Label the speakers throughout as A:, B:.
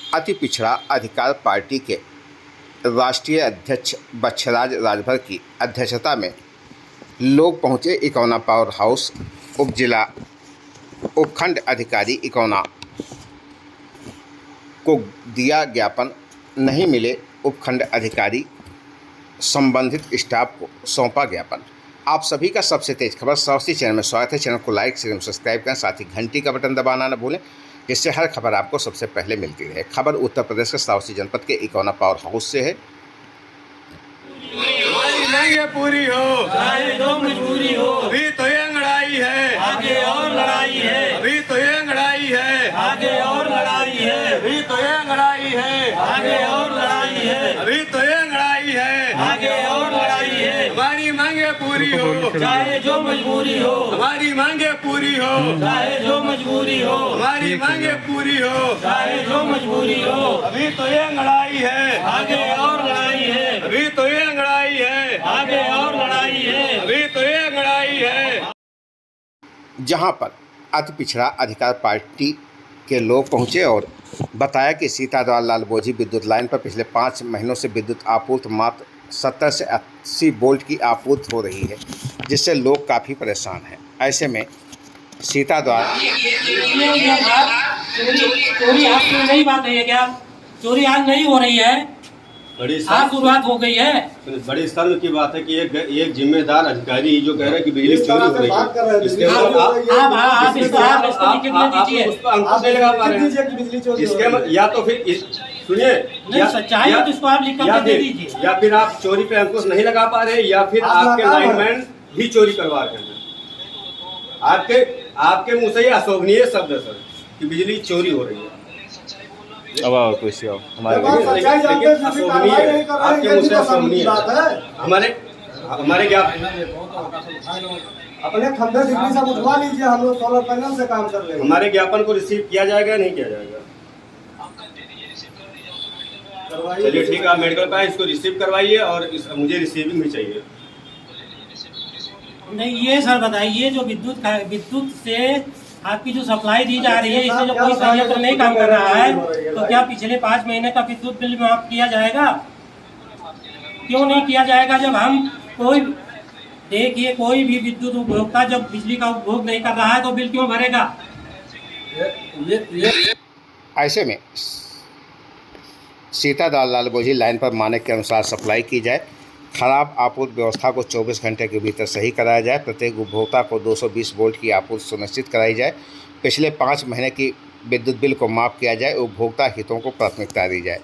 A: अति पिछड़ा अधिकार पार्टी के राष्ट्रीय अध्यक्ष बच्छराज राजभर की अध्यक्षता में लोग पहुंचे इकौना पावर हाउस। उपजिला उपखंड अधिकारी इकौना को दिया ज्ञापन, नहीं मिले उपखंड अधिकारी, संबंधित स्टाफ को सौंपा ज्ञापन। आप सभी का सबसे तेज खबर सावसी चैनल में स्वागत है। चैनल को लाइक शेयर सब्सक्राइब करें, साथ ही घंटी का बटन दबाना न भूलें, जिससे हर खबर आपको सबसे पहले मिलती रहे। खबर उत्तर प्रदेश के सावसी जनपद के इकौना पावर हाउस से है।
B: पूरी हो चाहे जो मजबूरी हो, अभी तो ये लड़ाई है, आगे और लड़ाई है, अभी तो ये लड़ाई है, आगे और लड़ाई है, अभी तो ये लड़ाई है, आगे और लड़ाई है, अभी तो ये लड़ाई है, आगे और लड़ाई है। हमारी मांगे पूरी हो चाहे जो मजबूरी हो, हमारी मांगे पूरी हो चाहे जो मजबूरी हो, हमारी मांगे पूरी हो चाहे जो मजबूरी हो। अभी तो ये लड़ाई है, आगे और लड़ाई है, अभी तो ये लड़ाई है, आगे और लड़ाई है, अभी तो ये लड़ाई है।
A: जहां पर अति पिछड़ा अधिकार पार्टी के लोग पहुंचे और बताया कि सीताद्वार लाल बोझी विद्युत लाइन पर पिछले 5 महीनों से विद्युत आपूर्ति मात्र 70 से 80 वोल्ट की आपूर्ति हो रही है, जिससे लोग काफ़ी परेशान हैं। ऐसे में सीताद्वार
C: चोरी आज की नई बात है क्या? चोरी आज नहीं हो रही है, आज शुरुआत हो गई है।
D: बड़ी शर्म की बात है कि एक जिम्मेदार अधिकारी जो कह रहे हैं कि बिजली चोरी हो रही है, इसके ऊपर अंकुश नहीं लगा पा रहे हैं। इसके या तो फिर सुनिए,
C: सच्चाई है तो इसको आप लिख कर दे दीजिए,
D: या फिर आप चोरी पे अंकुश नहीं लगा पा रहे, या फिर आपके लाइनमैन भी चोरी करवा रहे हैं। आपके मुंह से ये अशोभनीय शब्द है सर कि बिजली चोरी हो रही है।
A: अब और कुछ हमारे
D: हमारे क्या
E: अपने खंडर डिग्री से उठवा लीजिए, हम लोग सोलर पैनल से काम कर रहे हैं।
D: हमारे ज्ञापन को रिसीव किया जाएगा नहीं किया जाएगा? चलिए ठीक है, आप मेडिकल पे इसको रिसीव करवाइए और मुझे रिसीविंग भी चाहिए।
C: नहीं ये सर बताइए, जो विद्युत से आपकी जो सप्लाई दी जा रही है, इससे जो कोई संयंत्र नहीं काम कर रहा है, तो क्या पिछले 5 महीने का विद्युत बिल माफ किया जाएगा? क्यों नहीं किया जाएगा? जब हम देखिए कोई भी विद्युत उपभोक्ता जब बिजली का उपभोग नहीं कर रहा है तो बिल क्यों भरेगा?
A: ऐसे में सीताद्वार लाल बोझी लाइन पर मानक के अनुसार सप्लाई की जाए, खराब आपूर्ति व्यवस्था को 24 घंटे के भीतर सही कराया जाए, प्रत्येक उपभोक्ता को 220 वोल्ट की आपूर्ति सुनिश्चित कराई जाए, पिछले 5 महीने की विद्युत बिल को माफ़ किया जाए, उपभोक्ता हितों को प्राथमिकता दी जाए।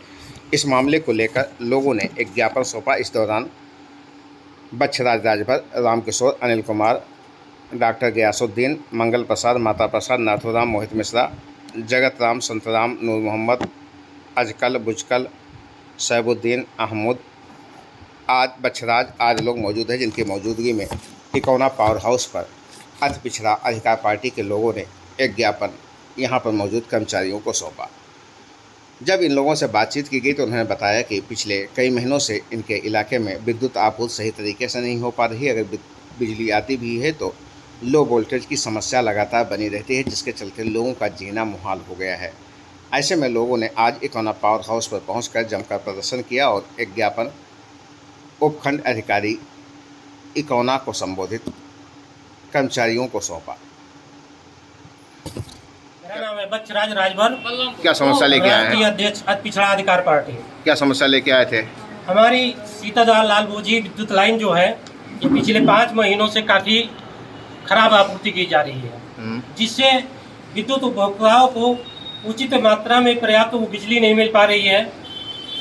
A: इस मामले को लेकर लोगों ने एक ज्ञापन सौंपा। इस दौरान बच्छराज राजभर, रामकिशोर, अनिल कुमार, डॉक्टर गयासुद्दीन, मंगल प्रसाद, माता प्रसाद, नाथुराम, मोहित मिश्रा, जगत राम, संतराम, नूर मोहम्मद, अजकल, बुजकल, सैबुद्दीन, अहमद आज बच्छराज आज लोग मौजूद हैं, जिनकी मौजूदगी में इकौना पावर हाउस पर अति पिछड़ा अधिकार पार्टी के लोगों ने एक ज्ञापन यहां पर मौजूद कर्मचारियों को सौंपा। जब इन लोगों से बातचीत की गई तो उन्होंने बताया कि पिछले कई महीनों से इनके इलाके में विद्युत आपूर्ति सही तरीके से नहीं हो पा रही है। अगर बिजली आती भी है तो लो वोल्टेज की समस्या लगातार बनी रहती है, जिसके चलते लोगों का जीना मुहाल हो गया है। ऐसे में लोगों ने आज इकौना पावर हाउस पर पहुँच जमकर प्रदर्शन किया और एक ज्ञापन उपखंड अधिकारी इकौना को संबोधित कर्मचारियों को सौंपा।
C: मेरा नाम है बच्छराज राजभर।
A: क्या समस्या लेके आए हैं?
C: अध्यक्ष अति पिछड़ा अधिकार पार्टी।
A: क्या समस्या लेके आए थे?
C: हमारी सीताद्वार लाल बोझी विद्युत लाइन जो है, ये पिछले 5 महीनों से काफ़ी खराब आपूर्ति की जा रही है, जिससे विद्युत उपभोक्ताओं को उचित मात्रा में पर्याप्त बिजली नहीं मिल पा रही है।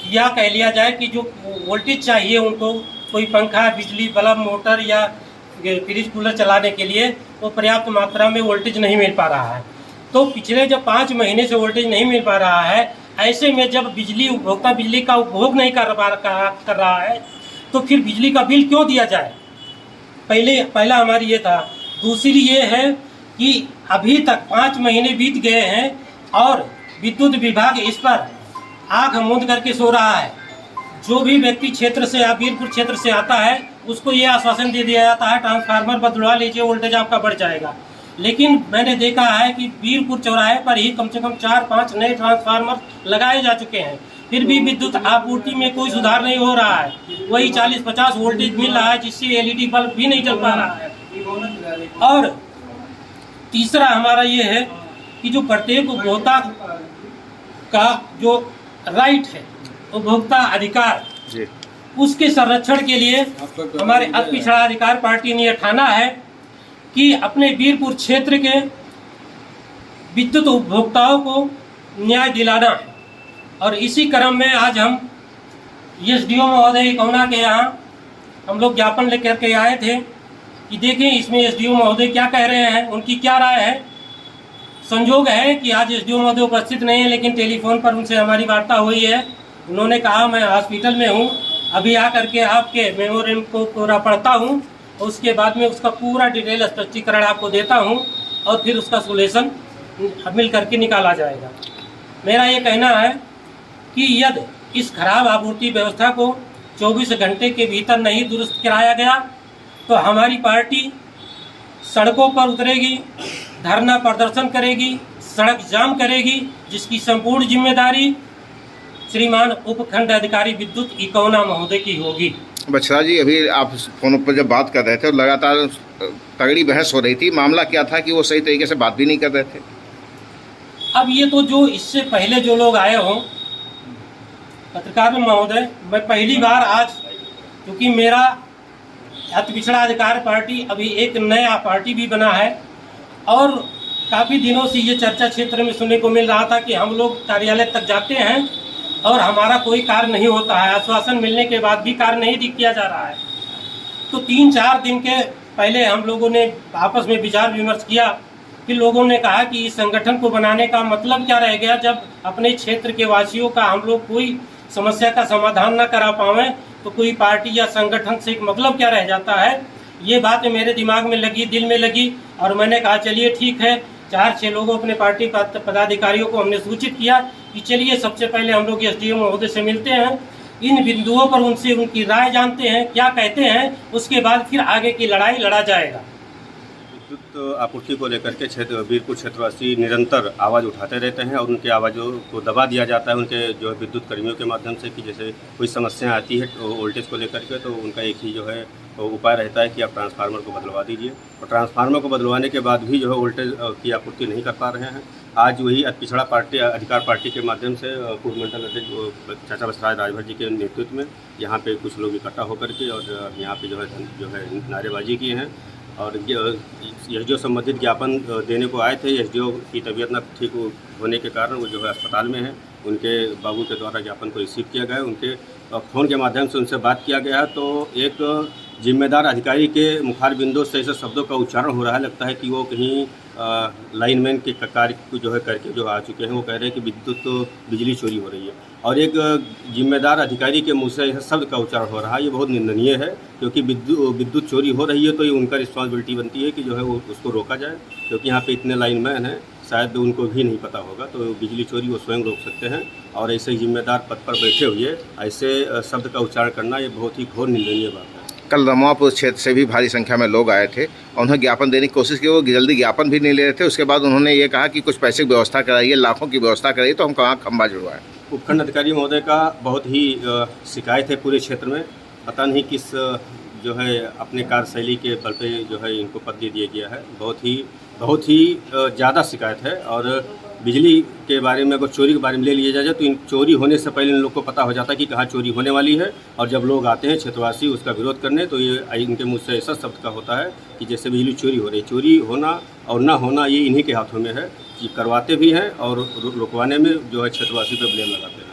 C: या कह लिया जाए कि जो वोल्टेज चाहिए उनको, कोई पंखा, बिजली बल्ब, मोटर या फ्रिज कूलर चलाने के लिए, वो पर्याप्त मात्रा में वोल्टेज नहीं मिल पा रहा है। तो पिछले जब 5 महीने से वोल्टेज नहीं मिल पा रहा है, ऐसे में जब बिजली उपभोक्ता बिजली का उपभोग नहीं कर रहा है तो फिर बिजली का बिल क्यों दिया जाए? पहला हमारी ये था। दूसरी ये है कि अभी तक 5 महीने बीत गए हैं और विद्युत विभाग इस पर आँख मूंद करके सो रहा है। जो भी व्यक्ति क्षेत्र से वीरपुर क्षेत्र से आता है उसको ये आश्वासन दे दिया जाता है ट्रांसफार्मर बदलवा लीजिए, वोल्टेज आपका बढ़ जाएगा। लेकिन मैंने देखा है कि वीरपुर चौराहे पर ही कम से कम 4-5 नए ट्रांसफार्मर लगाए जा चुके हैं, फिर भी विद्युत आपूर्ति में कोई सुधार नहीं हो रहा है। वही 40-50 वोल्टेज मिल रहा है, जिससे एलईडी बल्ब भी नहीं जल पा रहा है। और तीसरा हमारा ये है कि जो प्रत्येक उपभोक्ता का जो राइट है, उपभोक्ता अधिकार, उसके संरक्षण के लिए हमारे अति पिछड़ा अधिकार पार्टी ने यह ठाना है कि अपने वीरपुर क्षेत्र के विद्युत उपभोक्ताओं को न्याय दिलाना है। और इसी क्रम में आज हम एसडीओ महोदय इकौना के यहाँ हम लोग ज्ञापन लेकर के आए थे कि देखें इसमें एसडीओ महोदय क्या कह रहे हैं, उनकी क्या राय है। संजोग है कि आज एसडीओ महोदय उपस्थित नहीं है, लेकिन टेलीफोन पर उनसे हमारी वार्ता हुई है। उन्होंने कहा मैं हॉस्पिटल में हूँ, अभी आकर के आपके मेमोरेंडम को पूरा पढ़ता हूँ, उसके बाद में उसका पूरा डिटेल स्पष्टीकरण आपको देता हूँ और फिर उसका सोल्यूशन मिल करके निकाला जाएगा। मेरा ये कहना है कि यदि इस खराब आपूर्ति व्यवस्था को 24 घंटे के भीतर नहीं दुरुस्त कराया गया तो हमारी पार्टी सड़कों पर उतरेगी, धरना प्रदर्शन करेगी, सड़क जाम करेगी, जिसकी संपूर्ण जिम्मेदारी श्रीमान उपखंड अधिकारी विद्युत इकौना महोदय की होगी।
A: बछड़ा जी, अभी आप फोन पर जब बात कर रहे थे और लगातार तगड़ी बहस हो रही थी, मामला क्या था कि वो सही तरीके से बात भी नहीं कर रहे थे?
C: अब ये तो जो इससे पहले जो लोग आए हों, पत्रकार महोदय, मैं पहली बार आज, क्योंकि मेरा अति पिछड़ा अधिकार पार्टी अभी एक नया पार्टी भी बना है और काफ़ी दिनों से ये चर्चा क्षेत्र में सुनने को मिल रहा था कि हम लोग कार्यालय तक जाते हैं और हमारा कोई कार्य नहीं होता है, आश्वासन मिलने के बाद भी कार्य नहीं किया जा रहा है। तो 3-4 दिन के पहले हम लोगों ने आपस में विचार विमर्श किया, फिर लोगों ने कहा कि इस संगठन को बनाने का मतलब क्या रह गया, जब अपने क्षेत्र के वासियों का हम लोग कोई समस्या का समाधान न करा पाएं तो कोई पार्टी या संगठन से एक मतलब क्या रह जाता है। ये बात मेरे दिमाग में लगी, दिल में लगी और मैंने कहा चलिए ठीक है। 4-6 लोगों अपने पार्टी पदाधिकारियों को हमने सूचित किया कि चलिए सबसे पहले हम लोग एसडीओ महोदय से मिलते हैं, इन बिंदुओं पर उनसे उनकी राय जानते हैं, क्या कहते हैं, उसके बाद फिर आगे की लड़ाई लड़ा जाएगा।
D: विद्युत आपूर्ति को लेकर के वीरपुर क्षेत्रवासी निरंतर आवाज़ उठाते रहते हैं और उनकी आवाज़ों को दबा दिया जाता है उनके जो है विद्युत कर्मियों के माध्यम से कि जैसे कोई समस्या आती है तो वोल्टेज को लेकर के, तो उनका एक ही जो है उपाय रहता है कि आप ट्रांसफार्मर को बदलवा दीजिए, और ट्रांसफार्मर को बदलवाने के बाद भी जो है वोल्टेज की आपूर्ति नहीं कर पा रहे हैं। आज वही अति पिछड़ा पार्टी अधिकार पार्टी के माध्यम से पूर्व मंडल अध्यक्ष चाचा बसराज राजभर जी के नेतृत्व में यहाँ पे कुछ लोग इकट्ठा होकर के और यहाँ पे जो है नारेबाजी किए हैं और एसडीओ संबंधित ज्ञापन देने को आए थे। एसडीओ की तबीयत न ठीक होने के कारण वो जो है अस्पताल में है, उनके बाबू के द्वारा ज्ञापन को रिसीव किया गया है, उनके फ़ोन के माध्यम से उनसे बात किया गया है। तो एक जिम्मेदार अधिकारी के मुखार बिंदु से ऐसे शब्दों का उच्चारण हो रहा है, लगता है कि वो कहीं लाइनमैन के कार्य को जो है करके जो आ चुके हैं। वो कह रहे हैं कि बिजली चोरी हो रही है और एक जिम्मेदार अधिकारी के मुंह से ऐसे शब्द का उच्चारण हो रहा है, ये बहुत निंदनीय है। क्योंकि विद्युत चोरी हो रही है तो ये उनका रिस्पॉन्सिबिलिटी बनती है कि जो है वो उसको रोका जाए, क्योंकि यहाँ पे इतने लाइनमैन हैं, शायद उनको भी नहीं पता होगा। तो बिजली चोरी वो स्वयं रोक सकते हैं और ऐसे ही जिम्मेदार पद पर बैठे हुए ऐसे शब्द का उच्चारण करना ये बहुत ही घोर निंदनीय बात है।
A: कल रमापुर क्षेत्र से भी भारी संख्या में लोग आए थे और उन्हें ज्ञापन देने की कोशिश की, वो जल्दी ज्ञापन भी नहीं ले रहे थे। उसके बाद उन्होंने ये कहा कि कुछ पैसे की व्यवस्था कराइए, लाखों की व्यवस्था कराइए, तो हम कहाँ खंबा जुड़वाएं।
D: उपखंड अधिकारी महोदय का बहुत ही शिकायत है पूरे क्षेत्र में, पता नहीं किस जो है अपने कार्यशैली के बल पे जो है इनको पद दे दिया गया है। बहुत ही ज़्यादा शिकायत है और बिजली के बारे में अगर चोरी के बारे में ले लिया जाए तो इन चोरी होने से पहले इन लोग को पता हो जाता है कि कहाँ चोरी होने वाली है, और जब लोग आते हैं क्षेत्रवासी उसका विरोध करने तो ये इनके मुँह से ऐसा शब्द का होता है कि जैसे बिजली चोरी हो रही है। चोरी होना और ना होना ये इन्हीं के हाथों में है, कि करवाते भी हैं और रुकवाने में जो है क्षेत्रवासी पर ब्लेम लगाते हैं।